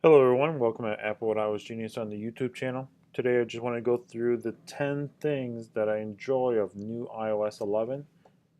Hello everyone, welcome to Apple with iOSGenius on the YouTube channel. Today I just want to go through the 10 things that I enjoy of new iOS 11.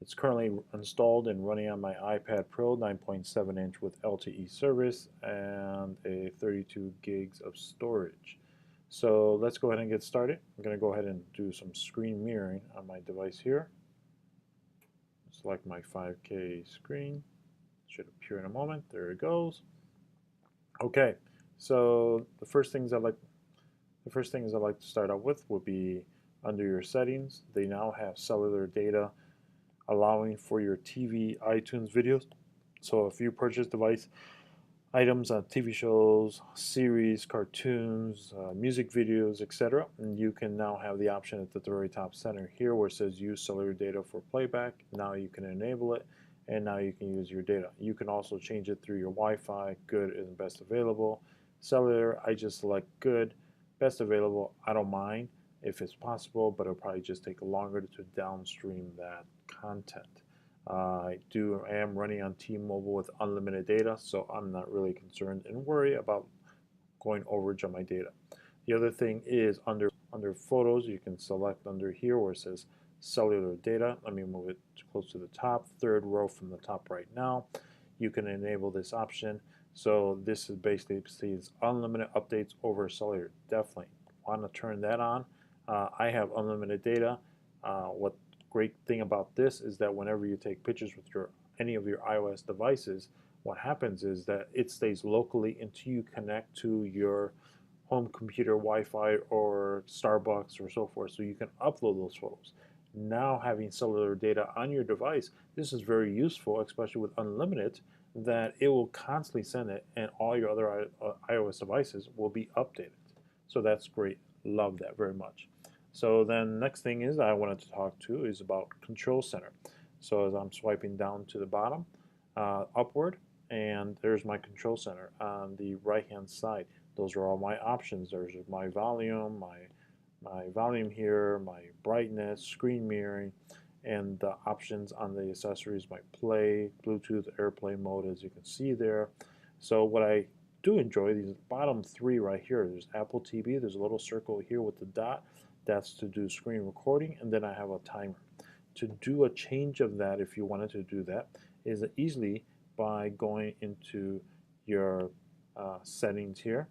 It's currently installed and running on my iPad Pro 9.7 inch with LTE service and a 32 gigs of storage. So let's go ahead and get started. I'm going to go ahead and do some screen mirroring on my device here. Select my 5K screen. Should appear in a moment. There it goes. Okay. So the first things I like to start out with would be under your settings. They now have cellular data allowing for your TV, iTunes videos. So if you purchase device items on TV shows, series, cartoons, music videos, etc., and you can now have the option at the very top center here where it says use cellular data for playback. Now you can enable it, and now you can use your data. You can also change it through your Wi-Fi, good and best available. Cellular, I just select good, best available. I don't mind if it's possible, but it'll probably just take longer to downstream that content. I am running on T-Mobile with unlimited data, so I'm not really concerned and worry about going overage on my data. The other thing is under photos, you can select under here where it says cellular data. Let me move it close to the top, third row from the top right now. You can enable this option. So this is basically sees unlimited updates over cellular. Definitely want to turn that on. I have unlimited data. What great thing about this is that whenever you take pictures with any of your iOS devices, what happens is that it stays locally until you connect to your home computer Wi-Fi or Starbucks or so forth, so you can upload those photos. Now having cellular data on your device, this is very useful, especially with unlimited, that it will constantly send it and all your other iOS devices will be updated. So that's great. Love that very much. So then next thing is I wanted to talk to is about Control Center. So as I'm swiping down to the bottom, upward, and there's my Control Center on the right hand side. Those are all my options. There's my volume, my volume here, my brightness, screen mirroring, and the options on the accessories, my play, Bluetooth, AirPlay mode, as you can see there. So what I do enjoy, these bottom three right here, there's Apple TV, there's a little circle here with the dot, that's to do screen recording, and then I have a timer. To do a change of that, if you wanted to do that, is easily by going into your settings here,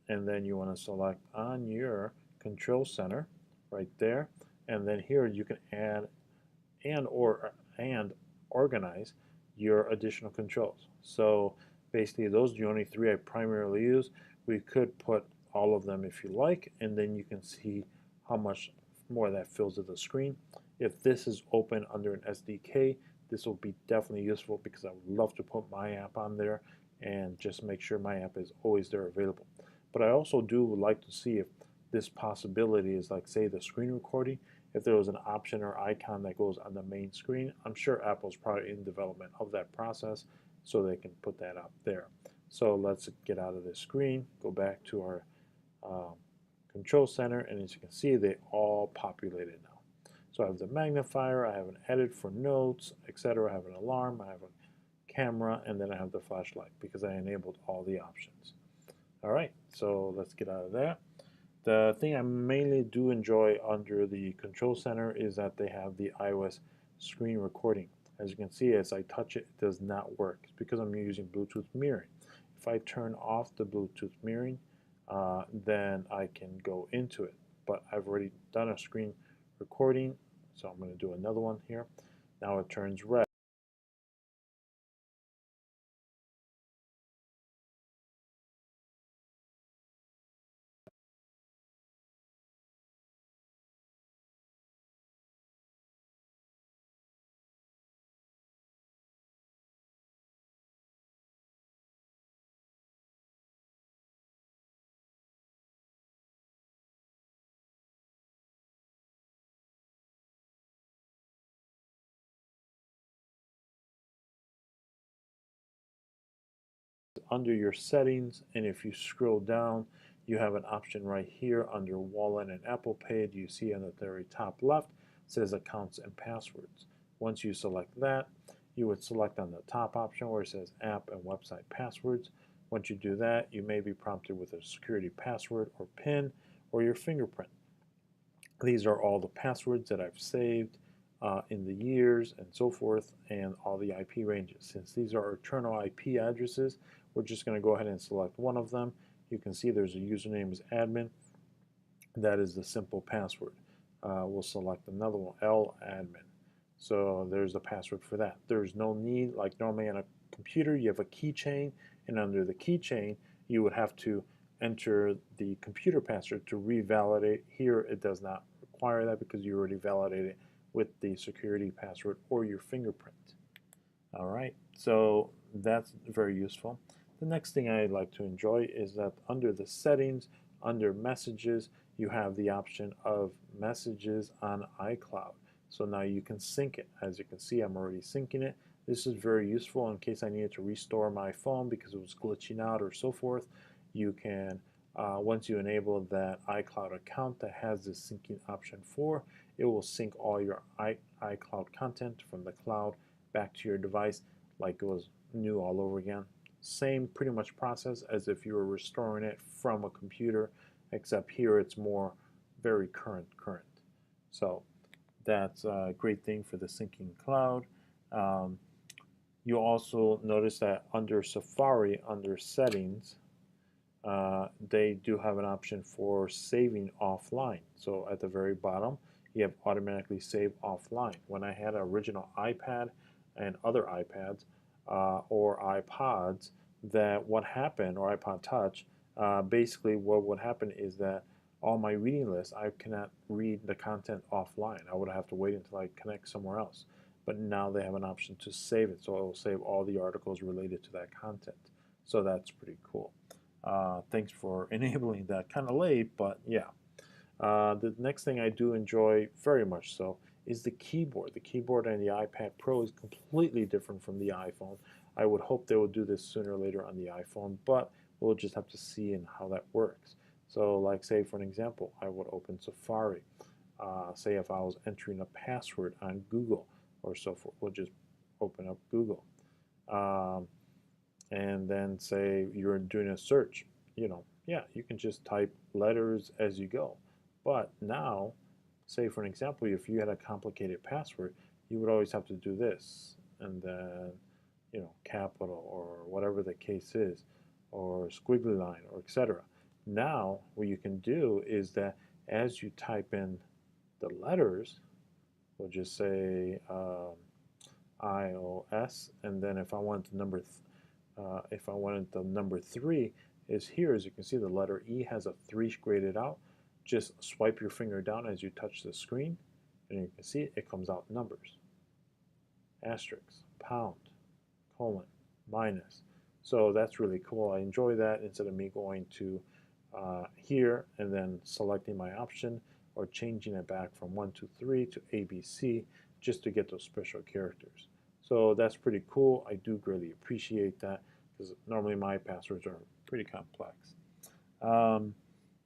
and then you want to select on your Control Center right there, and then here you can add and organize your additional controls. So basically those are the only three I primarily use. We could put all of them if you like, and then you can see how much more that fills to the screen. If this is open under an SDK, this will be definitely useful because I would love to put my app on there and just make sure my app is always there available. But I also do like to see if this possibility is like, say, the screen recording, if there was an option or icon that goes on the main screen. I'm sure Apple's probably in development of that process, so they can put that up there. So let's get out of this screen, go back to our Control Center, and as you can see, they all populated now. So I have the magnifier, I have an edit for notes, etc. I have an alarm, I have a camera, and then I have the flashlight because I enabled all the options. All right, so let's get out of that. The thing I mainly do enjoy under the Control Center is that they have the iOS screen recording. As you can see, as I touch it, it does not work. It's because I'm using Bluetooth mirroring. If I turn off the Bluetooth mirroring, then I can go into it. But I've already done a screen recording, so I'm going to do another one here. Now it turns red. Under your settings, and if you scroll down, you have an option right here under Wallet and Apple Pay. You see on the very top left, it says accounts and passwords. Once you select that, you would select on the top option where it says app and website passwords. Once you do that, you may be prompted with a security password or PIN or your fingerprint. These are all the passwords that I've saved in the years and so forth, and all the IP ranges. Since these are eternal IP addresses, we're just going to go ahead and select one of them. You can see there's a username as admin. That is the simple password. We'll select another one,ladmin. So there's the password for that. There's no need, like normally on a computer, you have a keychain, and under the keychain, you would have to enter the computer password to revalidate. Here, it does not require that because you already validated with the security password or your fingerprint. All right, so that's very useful. The next thing I like to enjoy is that under the settings, under messages, you have the option of messages on iCloud. So now you can sync it. As you can see, I'm already syncing it. This is very useful in case I needed to restore my phone because it was glitching out or so forth. You can, once you enable that iCloud account that has this syncing option for, it will sync all your iCloud content from the cloud back to your device like it was new all over again. Same pretty much process as if you were restoring it from a computer, except here it's more very current. So that's a great thing for the syncing cloud. You also notice that under Safari, under settings, they do have an option for saving offline. So at the very bottom, you have automatically save offline. When I had an original iPad and other iPads or iPods, that what happened, or iPod Touch, basically what would happen is that all my reading lists, I cannot read the content offline. I would have to wait until I connect somewhere else. But now they have an option to save it, so it will save all the articles related to that content. So that's pretty cool. Thanks for enabling that. Kind of late, but yeah. The next thing I do enjoy very much so is the keyboard. The keyboard on the iPad Pro is completely different from the iPhone. I would hope they will do this sooner or later on the iPhone, but we'll just have to see in how that works. So like say for an example, I would open Safari. Say if I was entering a password on Google or so forth, we'll just open up Google. And then say you're doing a search, yeah, you can just type letters as you go. But now, say for an example, if you had a complicated password, you would always have to do this, and then, capital or whatever the case is, or squiggly line, or etc. Now, what you can do is that as you type in the letters, we'll just say iOS, and then if I wanted the number 3 is here, as you can see, the letter E has a 3 graded out. Just swipe your finger down as you touch the screen, and you can see it comes out numbers. Asterisk, pound, colon, minus. So that's really cool. I enjoy that instead of me going to here and then selecting my option or changing it back from 1, 2, 3 to ABC just to get those special characters. So that's pretty cool. I do greatly appreciate that because normally my passwords are pretty complex.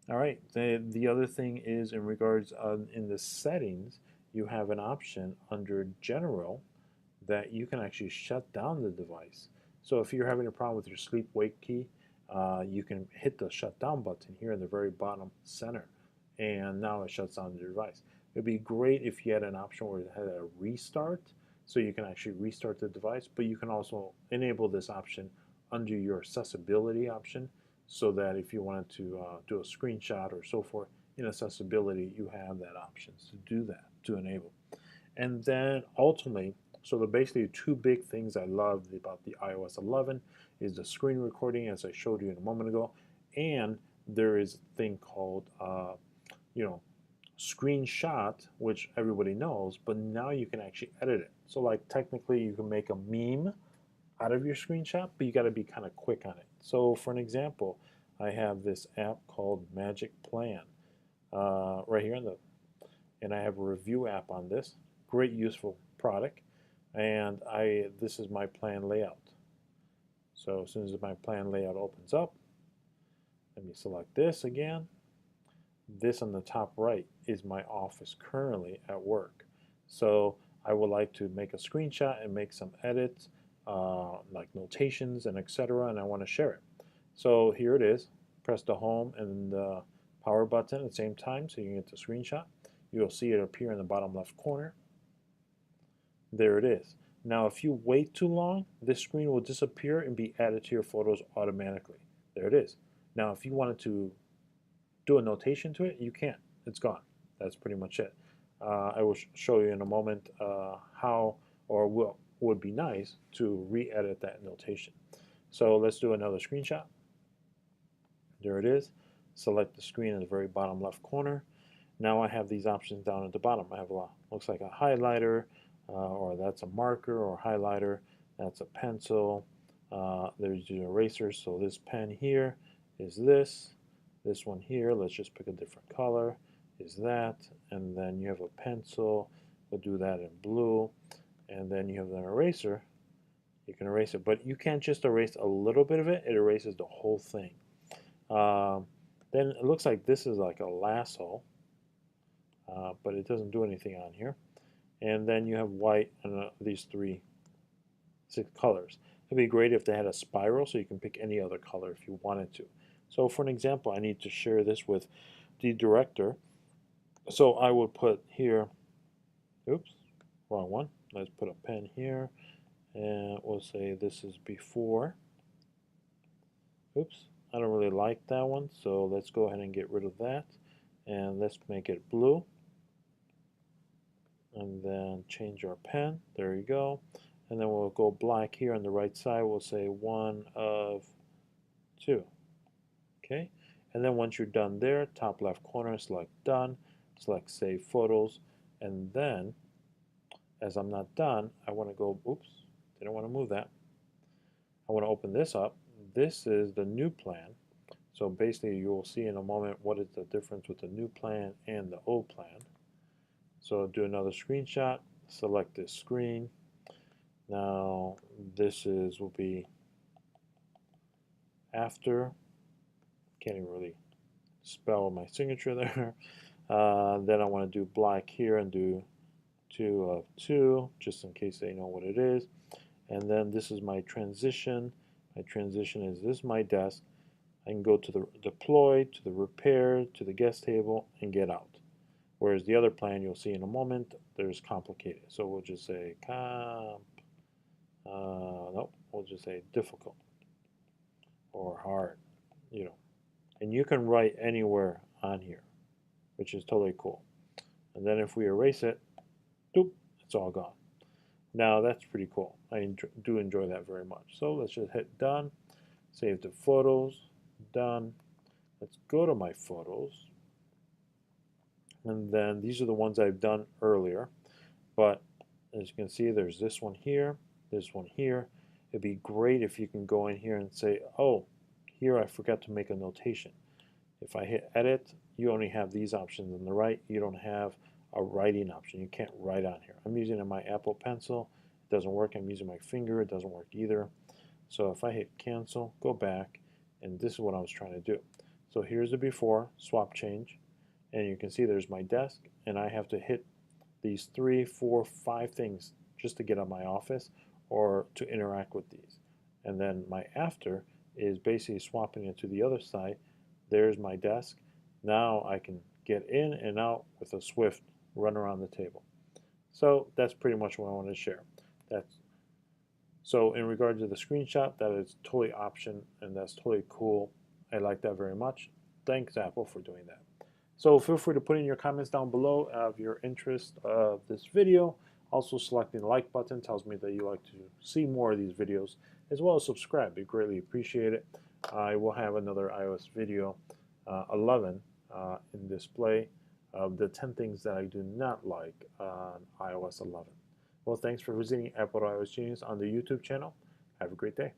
All right, the other thing is in regards in the settings, you have an option under General that you can actually shut down the device. So if you're having a problem with your sleep-wake key, you can hit the shutdown button here in the very bottom center, and now it shuts down the device. It would be great if you had an option where it had a restart, so you can actually restart the device, but you can also enable this option under your accessibility option, so that if you wanted to do a screenshot or so forth in accessibility, you have that option to do that, to enable. And then ultimately, so the basically two big things I love about the iOS 11 is the screen recording, as I showed you a moment ago, and there is a thing called, screenshot, which everybody knows, but now you can actually edit it. So like technically you can make a meme out of your screenshot, but you got to be kind of quick on it. So for an example, I have this app called Magic Plan right here and I have a review app on this. Great useful product, and this is my plan layout. So as soon as my plan layout opens up, let me select this again. This on the top right is my office currently at work. So I would like to make a screenshot and make some edits, like notations and etc., and I want to share it. So here it is. Press the home and the power button at the same time so you can get the screenshot. You'll see it appear in the bottom left corner. There it is. Now if you wait too long, this screen will disappear and be added to your photos automatically. There it is. Now if you wanted to do a notation to it, you can't. It's gone. That's pretty much it. I will show you in a moment how or what would be nice to re-edit that notation. So let's do another screenshot. There it is. Select the screen in the very bottom left corner. Now I have these options down at the bottom. I have looks like a highlighter, or that's a marker or highlighter. That's a pencil. There's the eraser. So this pen here is this. This one here, let's just pick a different color, is that. And then you have a pencil. We'll do that in blue. And then you have an eraser. You can erase it, but you can't just erase a little bit of it. It erases the whole thing. Then it looks like this is like a lasso, but it doesn't do anything on here. And then you have white and these six colors. It'd be great if they had a spiral so you can pick any other color if you wanted to. So for an example, I need to share this with the director. So I would put here, oops, wrong one. Let's put a pen here, and we'll say this is before. Oops, I don't really like that one, so let's go ahead and get rid of that. And let's make it blue. And then change our pen. There you go. And then we'll go black here on the right side. We'll say 1 of 2. Okay. And then once you're done there, top left corner, select done. Select save photos. And then, as I'm not done, I want to go, oops, didn't want to move that. I want to open this up. This is the new plan. So basically you will see in a moment what is the difference with the new plan and the old plan. So do another screenshot, select this screen. Now this will be after. Can't even really spell my signature there. Then I want to do black here and do 2 of 2, just in case they know what it is. And then this is my transition. My transition is this is my desk. I can go to the deploy, to the repair, to the guest table, and get out. Whereas the other plan you'll see in a moment, there's complicated. So we'll just say nope, we'll just say difficult or hard, you know. And you can write anywhere on here, which is totally cool. And then if we erase it, doop, it's all gone. Now that's pretty cool. I do enjoy that very much. So let's just hit done, save the photos, done. Let's go to my photos. And then these are the ones I've done earlier. But as you can see, there's this one here, this one here. It'd be great if you can go in here and say, oh, here I forgot to make a notation. If I hit edit, you only have these options on the right. You don't have a writing option. You can't write on here. I'm using my Apple Pencil. It doesn't work. I'm using my finger. It doesn't work either. So if I hit cancel, go back, and this is what I was trying to do. So here's the before, swap change, and you can see there's my desk, and I have to hit these 3, 4, 5 things just to get on my office or to interact with these. And then my after is basically swapping it to the other side. There's my desk. Now I can get in and out with a swift run around the table. So that's pretty much what I want to share. So in regard to the screenshot, that is totally option, and that's totally cool. I like that very much. Thanks, Apple, for doing that. So feel free to put in your comments down below of your interest of this video. Also selecting the like button tells me that you like to see more of these videos, as well as subscribe. We greatly appreciate it. I will have another iOS video 11 in display of the 10 things that I do not like on iOS 11. Well, thanks for visiting Apple iOS Genius on the YouTube channel. Have a great day.